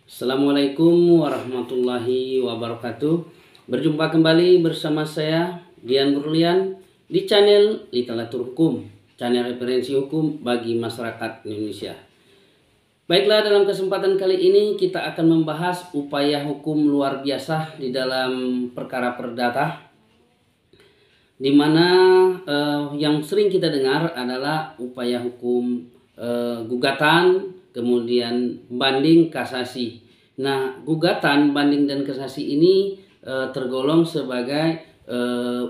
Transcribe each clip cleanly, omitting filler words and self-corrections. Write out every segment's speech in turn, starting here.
Assalamualaikum warahmatullahi wabarakatuh. Berjumpa kembali bersama saya Dian Berlian di channel Literatur Hukum, channel referensi hukum bagi masyarakat Indonesia. Baiklah, dalam kesempatan kali ini kita akan membahas upaya hukum luar biasa di dalam perkara perdata, di mana yang sering kita dengar adalah upaya hukum gugatan, kemudian banding, kasasi. Nah, gugatan, banding, dan kasasi ini tergolong sebagai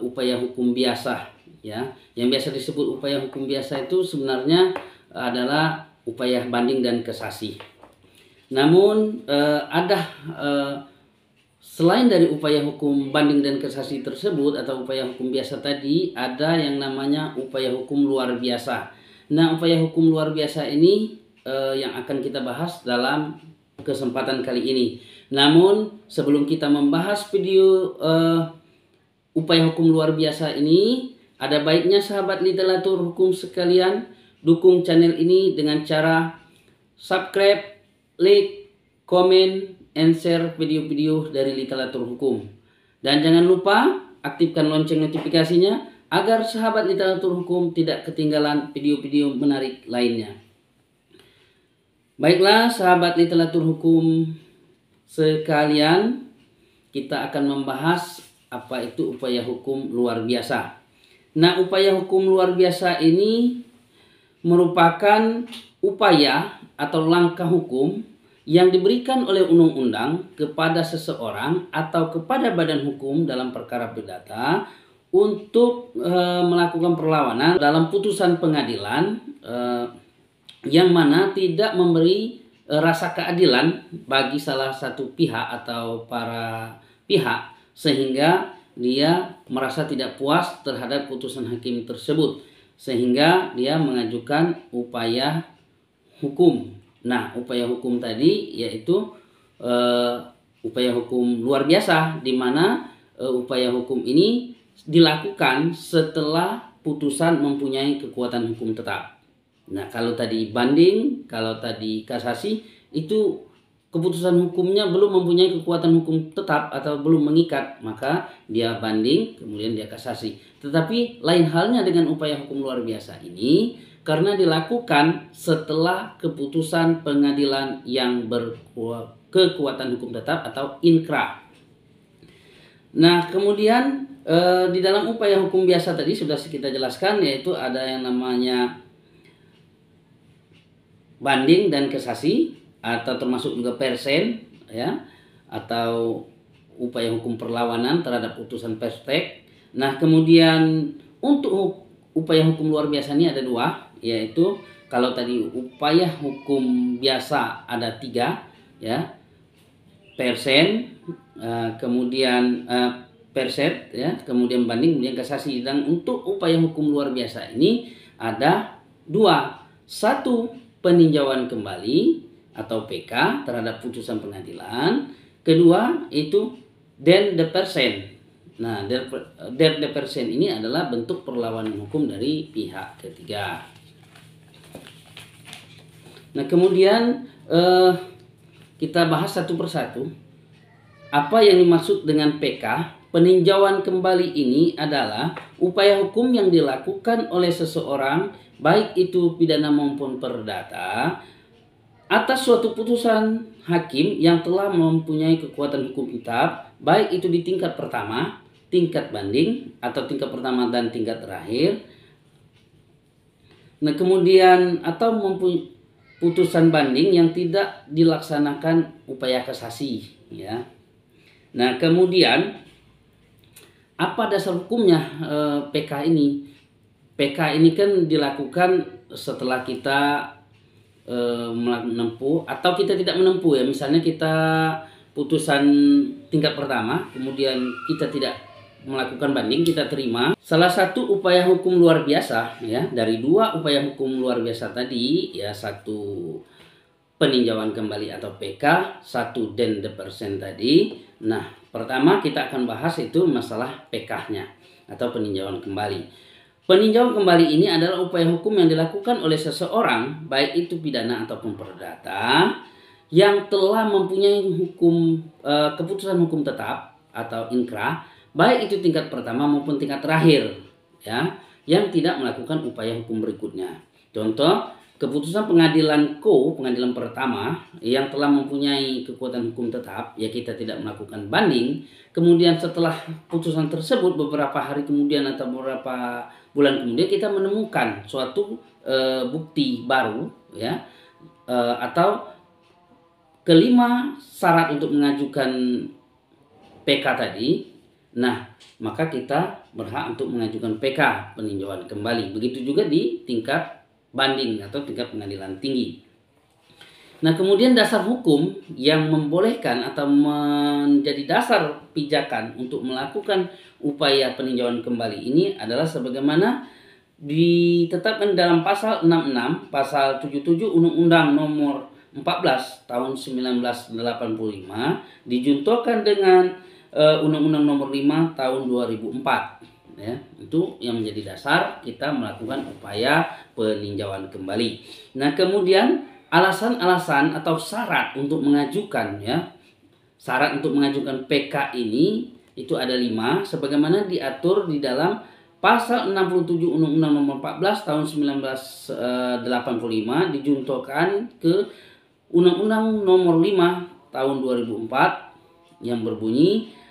upaya hukum biasa, ya. Yang biasa disebut upaya hukum biasa itu sebenarnya adalah upaya banding dan kasasi. Namun selain dari upaya hukum banding dan kasasi tersebut atau upaya hukum biasa tadi, ada yang namanya upaya hukum luar biasa. Nah, upaya hukum luar biasa ini yang akan kita bahas dalam kesempatan kali ini. Namun sebelum kita membahas video upaya hukum luar biasa ini, ada baiknya sahabat literatur hukum sekalian dukung channel ini dengan cara subscribe, like, komen, and share video-video dari literatur hukum. Dan jangan lupa aktifkan lonceng notifikasinya agar sahabat literatur hukum tidak ketinggalan video-video menarik lainnya. Baiklah sahabat literatur hukum sekalian, kita akan membahas apa itu upaya hukum luar biasa. Nah, upaya hukum luar biasa ini merupakan upaya atau langkah hukum yang diberikan oleh undang-undang kepada seseorang atau kepada badan hukum dalam perkara perdata untuk melakukan perlawanan dalam putusan pengadilan yang mana tidak memberi rasa keadilan bagi salah satu pihak atau para pihak, sehingga dia merasa tidak puas terhadap putusan hakim tersebut, sehingga dia mengajukan upaya hukum. Nah, upaya hukum tadi yaitu upaya hukum luar biasa, di mana upaya hukum ini dilakukan setelah putusan mempunyai kekuatan hukum tetap. Nah, kalau tadi banding, kalau tadi kasasi, itu keputusan hukumnya belum mempunyai kekuatan hukum tetap atau belum mengikat, maka dia banding, kemudian dia kasasi. Tetapi lain halnya dengan upaya hukum luar biasa ini, karena dilakukan setelah keputusan pengadilan yang berkekuatan hukum tetap atau inkrah. Nah, kemudian di dalam upaya hukum biasa tadi sudah kita jelaskan, yaitu ada yang namanya banding dan kasasi, atau termasuk juga persen, ya, atau upaya hukum perlawanan terhadap putusan perstek. Nah, kemudian untuk upaya hukum luar biasa ini ada dua, yaitu kalau tadi upaya hukum biasa ada 3, ya, persen, kemudian perset, ya, kemudian banding, kemudian kasasi. Dan untuk upaya hukum luar biasa ini ada 2, 1 peninjauan kembali atau PK terhadap putusan pengadilan, kedua itu den de persen. Nah, den de persen ini adalah bentuk perlawanan hukum dari pihak ketiga. Nah, kemudian kita bahas satu persatu apa yang dimaksud dengan PK. Peninjauan kembali ini adalah upaya hukum yang dilakukan oleh seseorang, baik itu pidana maupun perdata, atas suatu putusan hakim yang telah mempunyai kekuatan hukum tetap, baik itu di tingkat pertama, tingkat banding, atau tingkat pertama dan tingkat terakhir. Nah, kemudian atau mempunyai putusan banding yang tidak dilaksanakan upaya kasasi, ya. Nah, kemudian apa dasar hukumnya PK ini? PK ini kan dilakukan setelah kita menempuh atau kita tidak menempuh, ya. Misalnya kita putusan tingkat pertama, kemudian kita tidak melakukan banding, kita terima. Salah satu upaya hukum luar biasa, ya, dari 2 upaya hukum luar biasa tadi, ya, 1 peninjauan kembali atau PK, 1 den de persen tadi. Nah, pertama kita akan bahas itu masalah PK-nya atau peninjauan kembali. Peninjauan kembali ini adalah upaya hukum yang dilakukan oleh seseorang, baik itu pidana ataupun perdata, yang telah mempunyai keputusan hukum tetap atau inkrah, baik itu tingkat pertama maupun tingkat terakhir, ya, yang tidak melakukan upaya hukum berikutnya. Contoh, keputusan pengadilan pengadilan pertama yang telah mempunyai kekuatan hukum tetap, ya kita tidak melakukan banding. Kemudian setelah putusan tersebut beberapa hari kemudian atau beberapa bulan kemudian kita menemukan suatu bukti baru, ya, atau kelima syarat untuk mengajukan PK tadi. Nah, maka kita berhak untuk mengajukan PK, peninjauan kembali. Begitu juga di tingkat banding atau tingkat pengadilan tinggi. Nah, kemudian dasar hukum yang membolehkan atau menjadi dasar pijakan untuk melakukan upaya peninjauan kembali ini adalah sebagaimana ditetapkan dalam pasal 66, pasal 77 Undang-Undang Nomor 14 tahun 1985, dijuntokan dengan Undang-Undang Nomor 5 tahun 2004. Ya, itu yang menjadi dasar kita melakukan upaya peninjauan kembali. Nah, kemudian alasan-alasan atau syarat untuk mengajukan, ya, syarat untuk mengajukan PK ini itu ada 5 sebagaimana diatur di dalam pasal 67 Undang-Undang Nomor 14 tahun 1985 dijuntokan ke Undang-Undang Nomor 5 tahun 2004 yang berbunyi: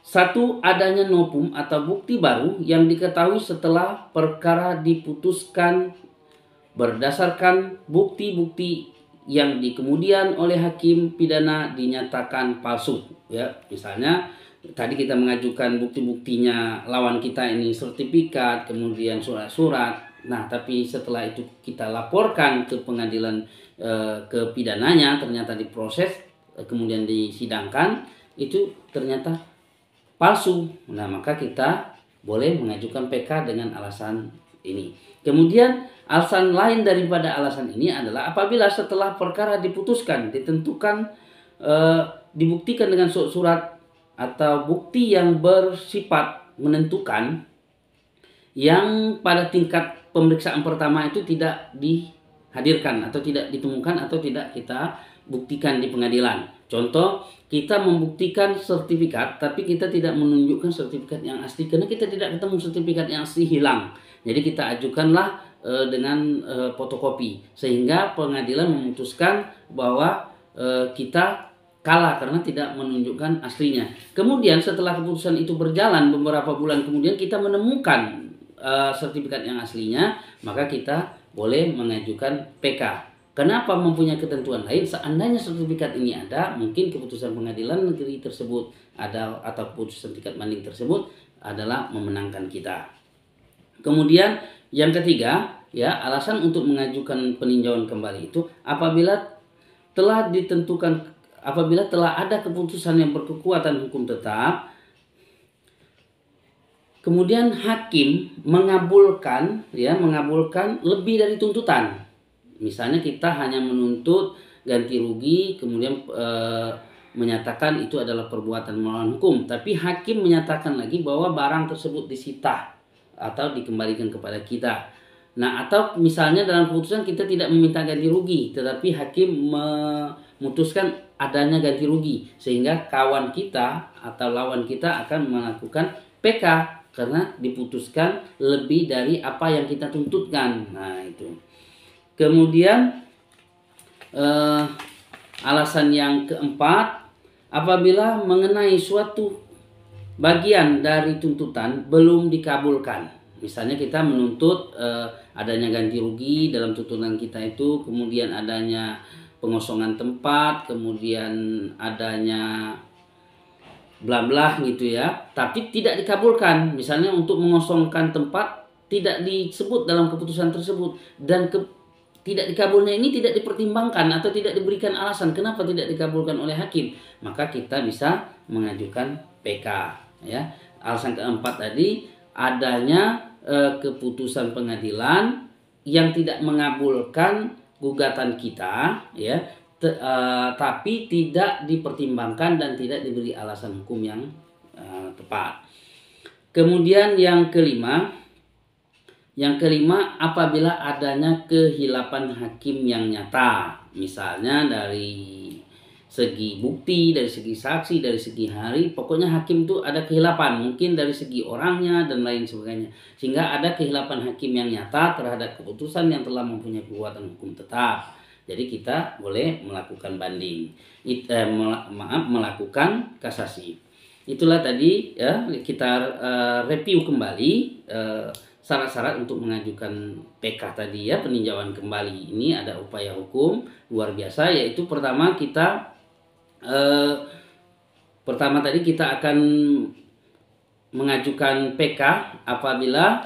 1. Adanya novum atau bukti baru yang diketahui setelah perkara diputuskan berdasarkan bukti-bukti yang di kemudian oleh hakim pidana dinyatakan palsu. Ya, misalnya tadi kita mengajukan bukti-buktinya lawan kita ini sertifikat, kemudian surat-surat. Nah, tapi setelah itu kita laporkan ke pengadilan ke pidananya, ternyata diproses, kemudian disidangkan, itu ternyata palsu. Nah, maka kita boleh mengajukan PK dengan alasan ini. Kemudian alasan lain daripada alasan ini adalah apabila setelah perkara diputuskan, ditentukan, dibuktikan dengan surat atau bukti yang bersifat menentukan, yang pada tingkat pemeriksaan pertama itu tidak dihadirkan atau tidak ditemukan atau tidak kita buktikan di pengadilan. Contoh, kita membuktikan sertifikat tapi kita tidak menunjukkan sertifikat yang asli karena kita tidak ketemu sertifikat yang asli, hilang. Jadi kita ajukanlah dengan fotokopi, sehingga pengadilan memutuskan bahwa kita kalah karena tidak menunjukkan aslinya. Kemudian setelah keputusan itu berjalan beberapa bulan kemudian kita menemukan sertifikat yang aslinya, maka kita boleh mengajukan PK. Kenapa mempunyai ketentuan lain? Seandainya sertifikat ini ada, mungkin keputusan pengadilan negeri tersebut ada atau keputusan tingkat banding tersebut adalah memenangkan kita. Kemudian yang ketiga, ya, alasan untuk mengajukan peninjauan kembali itu apabila telah ada keputusan yang berkekuatan hukum tetap, kemudian hakim mengabulkan lebih dari tuntutan. Misalnya kita hanya menuntut ganti rugi, kemudian menyatakan itu adalah perbuatan melawan hukum, tapi hakim menyatakan lagi bahwa barang tersebut disita atau dikembalikan kepada kita. Nah, atau misalnya dalam keputusan kita tidak meminta ganti rugi, tetapi hakim memutuskan adanya ganti rugi, sehingga kawan kita atau lawan kita akan melakukan PK karena diputuskan lebih dari apa yang kita tuntutkan. Nah, itu. Kemudian alasan yang keempat, apabila mengenai suatu bagian dari tuntutan belum dikabulkan. Misalnya kita menuntut adanya ganti rugi dalam tuntutan kita itu, kemudian adanya pengosongan tempat, kemudian adanya bla bla gitu ya, tapi tidak dikabulkan. Misalnya untuk mengosongkan tempat tidak disebut dalam keputusan tersebut, dan tidak dikabulnya ini tidak dipertimbangkan atau tidak diberikan alasan kenapa tidak dikabulkan oleh hakim, maka kita bisa mengajukan PK, ya. Alasan keempat tadi, adanya keputusan pengadilan yang tidak mengabulkan gugatan kita, ya, tapi tidak dipertimbangkan dan tidak diberi alasan hukum yang tepat. Kemudian yang kelima, Yang kelima, apabila adanya kehilapan hakim yang nyata, misalnya dari segi bukti, dari segi saksi, dari segi hari, pokoknya hakim itu ada kehilapan, mungkin dari segi orangnya dan lain sebagainya, sehingga ada kehilapan hakim yang nyata terhadap keputusan yang telah mempunyai kekuatan hukum tetap. Jadi kita boleh melakukan banding, melakukan kasasi. Itulah tadi ya, kita review kembali syarat-syarat untuk mengajukan PK tadi ya, peninjauan kembali. Ini ada upaya hukum luar biasa, yaitu pertama tadi kita akan mengajukan PK apabila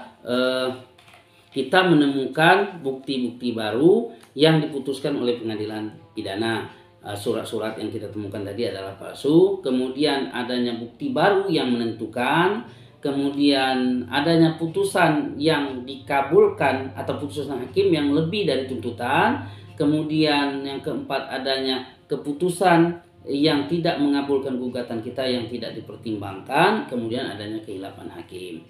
kita menemukan bukti-bukti baru yang diputuskan oleh pengadilan pidana. Surat-surat yang kita temukan tadi adalah palsu, kemudian adanya bukti baru yang menentukan, kemudian adanya putusan yang dikabulkan atau putusan hakim yang lebih dari tuntutan, kemudian yang keempat adanya keputusan yang tidak mengabulkan gugatan kita yang tidak dipertimbangkan, kemudian adanya kehilapan hakim.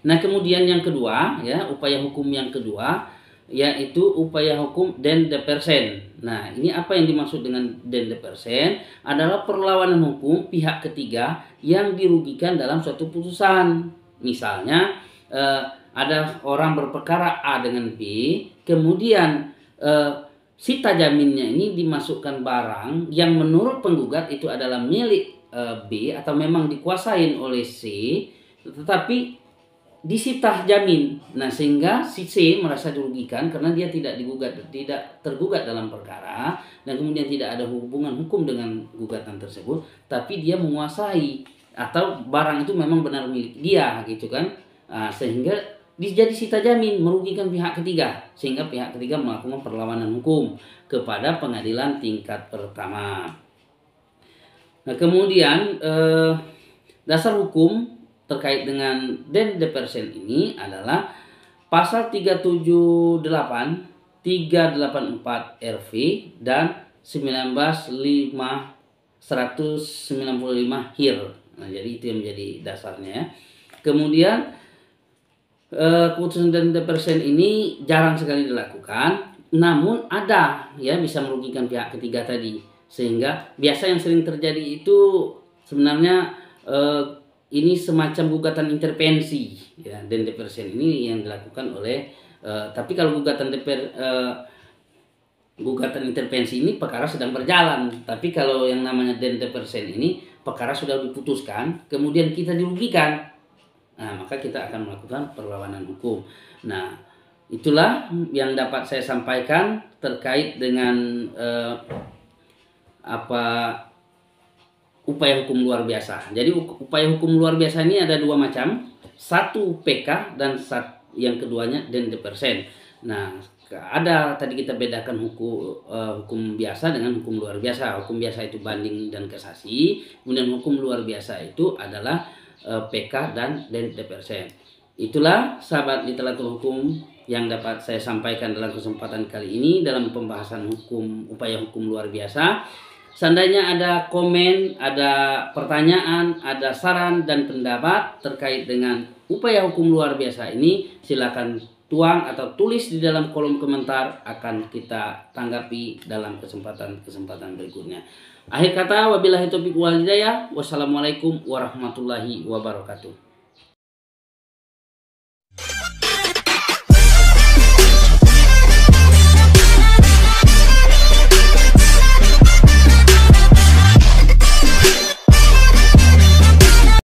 Nah, kemudian yang kedua ya, upaya hukum yang kedua yaitu upaya hukum dende persen. Nah, ini apa yang dimaksud dengan dende persen? Adalah perlawanan hukum pihak ketiga yang dirugikan dalam suatu putusan. Misalnya ada orang berperkara A dengan B, kemudian sita jaminnya ini dimasukkan barang yang menurut penggugat itu adalah milik B atau memang dikuasain oleh C, tetapi disita jamin. Nah, sehingga si C merasa dirugikan karena dia tidak tergugat dalam perkara, dan kemudian tidak ada hubungan hukum dengan gugatan tersebut, tapi dia menguasai atau barang itu memang benar milik dia gitu kan. Sehingga jadi sita jamin, merugikan pihak ketiga, sehingga pihak ketiga melakukan perlawanan hukum kepada pengadilan tingkat pertama. Nah, kemudian dasar hukum terkait dengan dende persen ini adalah pasal 378, 384 RV dan 195 HIR. Nah, jadi itu yang menjadi dasarnya ya. Kemudian keputusan dende persen ini jarang sekali dilakukan, namun ada ya, bisa merugikan pihak ketiga tadi. Sehingga biasa yang sering terjadi itu sebenarnya ini semacam gugatan intervensi ya, dende persen ini yang dilakukan oleh tapi kalau gugatan intervensi ini perkara sedang berjalan, tapi kalau yang namanya dende persen ini perkara sudah diputuskan, kemudian kita dirugikan, nah maka kita akan melakukan perlawanan hukum. Nah, itulah yang dapat saya sampaikan terkait dengan upaya hukum luar biasa. Jadi upaya hukum luar biasa ini ada dua macam, satu PK dan yang keduanya dende persen. Nah, ada tadi kita bedakan hukum biasa dengan hukum luar biasa. Hukum biasa itu banding dan kasasi, kemudian hukum luar biasa itu adalah PK dan dende persen. Itulah sahabat literatur hukum yang dapat saya sampaikan dalam kesempatan kali ini dalam pembahasan upaya hukum luar biasa. Seandainya ada komen, ada pertanyaan, ada saran dan pendapat terkait dengan upaya hukum luar biasa ini, silakan tuang atau tulis di dalam kolom komentar, akan kita tanggapi dalam kesempatan berikutnya. Akhir kata, wabillahi taufiq wal hidayah. Wassalamualaikum warahmatullahi wabarakatuh.